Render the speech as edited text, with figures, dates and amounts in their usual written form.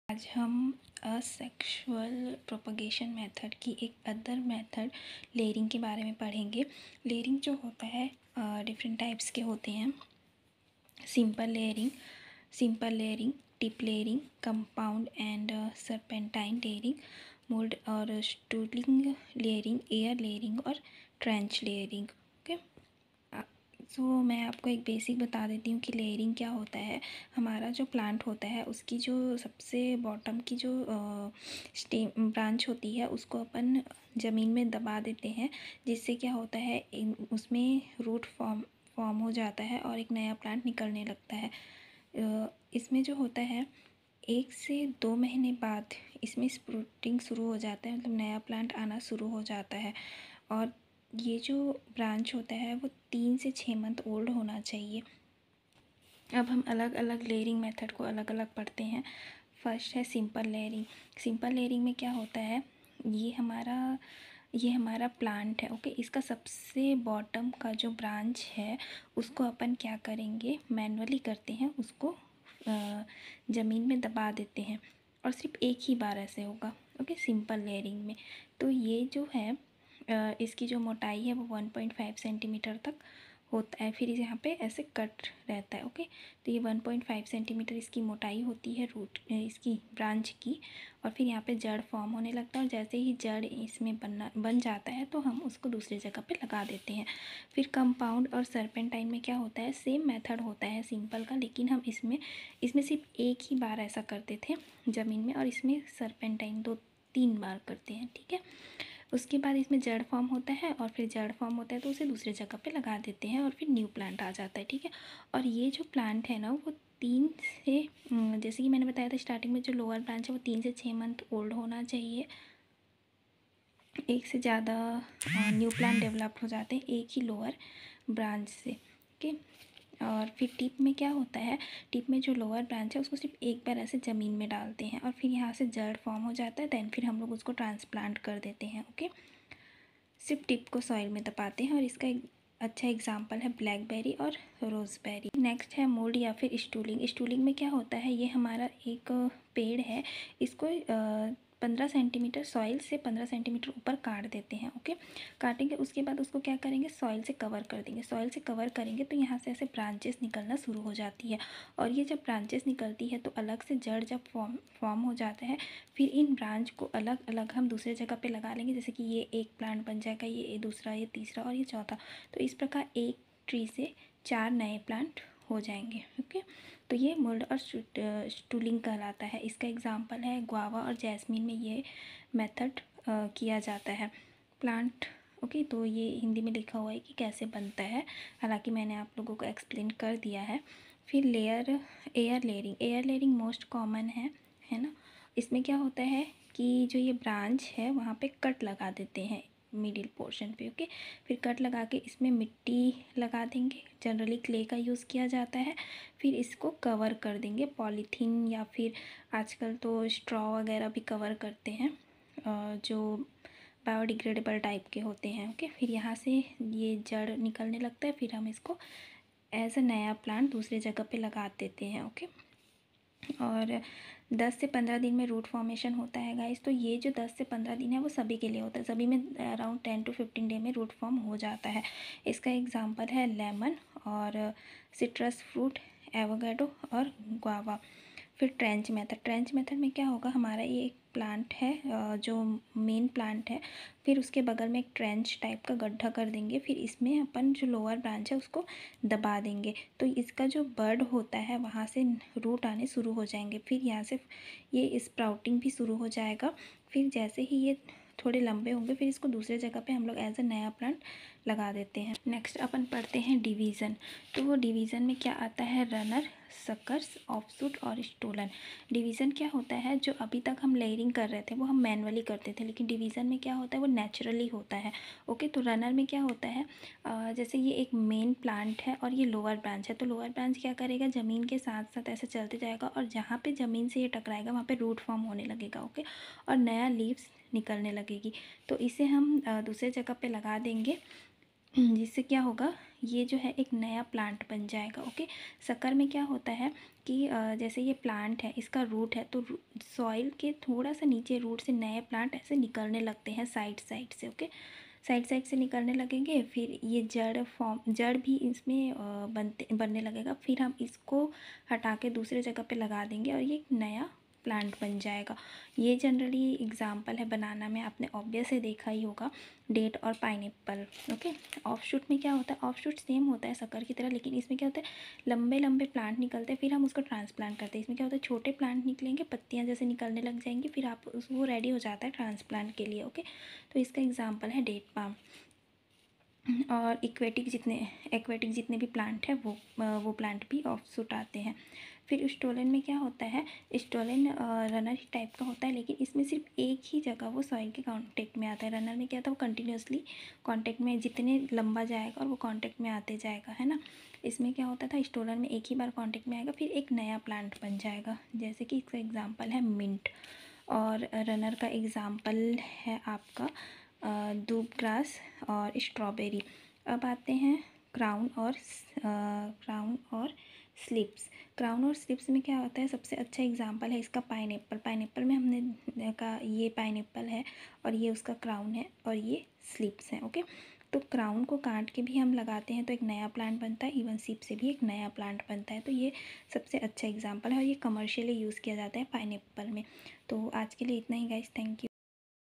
आज हम asexual propagation method की एक अदर मेथड लेयरिंग के बारे में पढ़ेंगे। लेयरिंग जो होता है डिफरेंट टाइप्स के होते हैं। Simple layering, tip layering, compound and serpentine layering, mould और स्टूलिंग लेयरिंग, एयर लेयरिंग और ट्रेंच लेयरिंग। ओके, सो मैं आपको एक बेसिक बता देती हूँ कि लेयरिंग क्या होता है। हमारा जो प्लांट होता है उसकी जो सबसे बॉटम की जो स्टेम ब्रांच होती है उसको अपन ज़मीन में दबा देते हैं, जिससे क्या होता है उसमें रूट फॉर्म हो जाता है और एक नया प्लांट निकलने लगता है। इसमें जो होता है 1 से 2 महीने बाद इसमें स्प्रूटिंग शुरू हो जाता है, मतलब नया प्लांट आना शुरू हो जाता है। और ये जो ब्रांच होता है वो 3 से 6 मंथ ओल्ड होना चाहिए। अब हम अलग अलग लेयरिंग मेथड को अलग अलग पढ़ते हैं। फर्स्ट है सिंपल लेयरिंग। सिंपल लेयरिंग में क्या होता है, ये हमारा प्लांट है। ओके, इसका सबसे बॉटम का जो ब्रांच है उसको अपन क्या करेंगे, मैनुअली करते हैं, उसको ज़मीन में दबा देते हैं और सिर्फ एक ही बार ऐसे होगा। ओके, सिंपल लेयरिंग में तो ये जो है इसकी जो मोटाई है वो 1.5 सेंटीमीटर तक होता है। फिर यहाँ पे ऐसे कट रहता है। ओके, तो ये 1.5 सेंटीमीटर इसकी मोटाई होती है रूट इसकी ब्रांच की। और फिर यहाँ पे जड़ फॉर्म होने लगता है और जैसे ही जड़ इसमें बन जाता है तो हम उसको दूसरी जगह पे लगा देते हैं। फिर कंपाउंड और सरपेंटाइन में क्या होता है, सेम मेथड होता है सिंपल का, लेकिन हम इसमें सिर्फ एक ही बार ऐसा करते थे ज़मीन में, और इसमें सरपेंटाइन 2-3 बार करते हैं। ठीक है, उसके बाद इसमें जड़ फॉर्म होता है और फिर जड़ फॉर्म होता है तो उसे दूसरी जगह पे लगा देते हैं और फिर न्यू प्लांट आ जाता है। ठीक है, और ये जो प्लांट है ना वो 3 से जैसे कि मैंने बताया था स्टार्टिंग में, जो लोअर ब्रांच है वो 3 से 6 मंथ ओल्ड होना चाहिए। एक से ज़्यादा न्यू प्लांट डेवलप हो जाते हैं एक ही लोअर ब्रांच से। ओके, और फिर टिप में क्या होता है, टिप में जो लोअर ब्रांच है उसको सिर्फ एक बार ऐसे ज़मीन में डालते हैं और फिर यहाँ से जड़ फॉर्म हो जाता है। दैन फिर हम लोग उसको ट्रांसप्लांट कर देते हैं। ओके, सिर्फ टिप को सॉइल में दबाते हैं और इसका एक अच्छा एग्जांपल है ब्लैकबेरी और रोज़बेरी। नेक्स्ट है मोल्ड या फिर स्टूलिंग। स्टूलिंग में क्या होता है, ये हमारा एक पेड़ है, इसको 15 सेंटीमीटर सॉइल से 15 सेंटीमीटर ऊपर काट देते हैं। ओके, काटेंगे उसके बाद उसको क्या करेंगे, सॉइल से कवर कर देंगे। सॉइल से कवर करेंगे तो यहाँ से ऐसे ब्रांचेस निकलना शुरू हो जाती है और ये जब ब्रांचेस निकलती है तो अलग से जड़ जब फॉर्म हो जाता है, फिर इन ब्रांच को अलग अलग हम दूसरे जगह पे लगा लेंगे। जैसे कि ये एक प्लांट बन जाएगा, ये दूसरा, ये तीसरा और ये चौथा। तो इस प्रकार एक ट्री से 4 नए प्लांट हो जाएंगे। ओके, तो ये मोल्ड और स्टूलिंग कहलाता है। इसका एग्जांपल है गुआवा और जैस्मीन में ये मेथड किया जाता है प्लांट। ओके, तो ये हिंदी में लिखा हुआ है कि कैसे बनता है, हालांकि मैंने आप लोगों को एक्सप्लेन कर दिया है। फिर एयर लेयरिंग मोस्ट कॉमन है ना। इसमें क्या होता है कि जो ये ब्रांच है वहाँ पे कट लगा देते हैं मिडिल पोर्शन पे। ओके, फिर कट लगा के इसमें मिट्टी लगा देंगे, जनरली क्ले का यूज़ किया जाता है। फिर इसको कवर कर देंगे पॉलीथीन या फिर आजकल तो स्ट्रॉ वगैरह भी कवर करते हैं जो बायोडिग्रेडेबल टाइप के होते हैं। ओके, फिर यहाँ से ये जड़ निकलने लगता है, फिर हम इसको एज अ नया प्लांट दूसरी जगह पे लगा देते हैं। ओके, और 10 से 15 दिन में रूट फॉर्मेशन होता है गाइस। तो ये जो 10 से 15 दिन है वो सभी के लिए होता है, सभी में अराउंड 10 to 15 डे में रूट फॉर्म हो जाता है। इसका एग्जांपल है लेमन और सिट्रस फ्रूट, एवोकाडो और गुआवा। फिर ट्रेंच मेथड में क्या होगा, हमारा ये एक प्लांट है जो मेन प्लांट है, फिर उसके बगल में एक ट्रेंच टाइप का गड्ढा कर देंगे, फिर इसमें अपन जो लोअर ब्रांच है उसको दबा देंगे तो इसका जो बर्ड होता है वहाँ से रूट आने शुरू हो जाएंगे। फिर यहाँ से ये स्प्राउटिंग भी शुरू हो जाएगा। फिर जैसे ही ये थोड़े लंबे होंगे फिर इसको दूसरे जगह पे हम लोग एज अ नया प्लांट लगा देते हैं। नेक्स्ट अपन पढ़ते हैं डिवीज़न। तो वो डिवीज़न में क्या आता है, रनर, सकर्स, ऑफशूट और स्टोलन। डिवीज़न क्या होता है, जो अभी तक हम लेयरिंग कर रहे थे वो हम मैनुअली करते थे, लेकिन डिवीज़न में क्या होता है वो नेचुरली होता है। ओके, तो रनर में क्या होता है, जैसे ये एक मेन प्लांट है और ये लोअर ब्रांच है, तो लोअर ब्रांच क्या करेगा, ज़मीन के साथ साथ ऐसे चलते जाएगा और जहाँ पे ज़मीन से ये टकराएगा वहाँ पे रूट फॉर्म होने लगेगा। ओके, और नया लीव्स निकलने लगेगी, तो इसे हम दूसरे जगह पे लगा देंगे, जिससे क्या होगा, ये जो है एक नया प्लांट बन जाएगा। ओके, शक्कर में क्या होता है कि जैसे ये प्लांट है, इसका रूट है, तो सॉइल के थोड़ा सा नीचे रूट से नए प्लांट ऐसे निकलने लगते हैं साइड साइड से। ओके, साइड साइड से निकलने लगेंगे, फिर ये जड़ भी इसमें बनने लगेगा। फिर हम इसको हटा के दूसरे जगह पे लगा देंगे और ये एक नया प्लांट बन जाएगा। ये जनरली एग्जांपल है बनाना में, आपने ऑब्वियस से देखा ही होगा, डेट और पाइनएप्पल। ओके, ऑफशूट में क्या होता है, ऑफशूट सेम होता है शक्कर की तरह, लेकिन इसमें क्या होता है लंबे लंबे प्लांट निकलते हैं, फिर हम उसको ट्रांसप्लांट करते हैं। इसमें क्या होता है छोटे प्लांट निकलेंगे, पत्तियाँ जैसे निकलने लग जाएंगी, फिर आप वो रेडी हो जाता है ट्रांसप्लांट के लिए। ओके, तो इसका एग्जाम्पल है डेट पाम। और एक्वेटिक जितने भी प्लांट हैं वो प्लांट भी ऑफशूट आते हैं। फिर स्टोलन में क्या होता है, स्टोलन रनर ही टाइप का होता है, लेकिन इसमें सिर्फ एक ही जगह वो सॉइल के कांटेक्ट में आता है। रनर में क्या था, वो कंटिन्यूसली कांटेक्ट में जितने लंबा जाएगा और वो कांटेक्ट में आते जाएगा, है ना। इसमें क्या होता था, स्टोलन में एक ही बार कांटेक्ट में आएगा, फिर एक नया प्लांट बन जाएगा। जैसे कि इसका एग्जाम्पल है मिंट। और रनर का एग्ज़ाम्पल है आपका दूब ग्रास और स्ट्रॉबेरी। अब आते हैं क्राउन और स्लिप्स। क्राउन और स्लिप्स में क्या होता है, सबसे अच्छा एग्जांपल है इसका पाइनएप्पल। पाइनएप्पल में हमने देखा ये पाइनएप्पल है और ये उसका क्राउन है और ये स्लिप्स हैं। ओके, तो क्राउन को काट के भी हम लगाते हैं तो एक नया प्लांट बनता है, इवन सिप से भी एक नया प्लांट बनता है। तो ये सबसे अच्छा एग्जांपल है और ये कमर्शियली यूज़ किया जाता है पाइनएप्पल में। तो आज के लिए इतना ही गाइस, थैंक यू।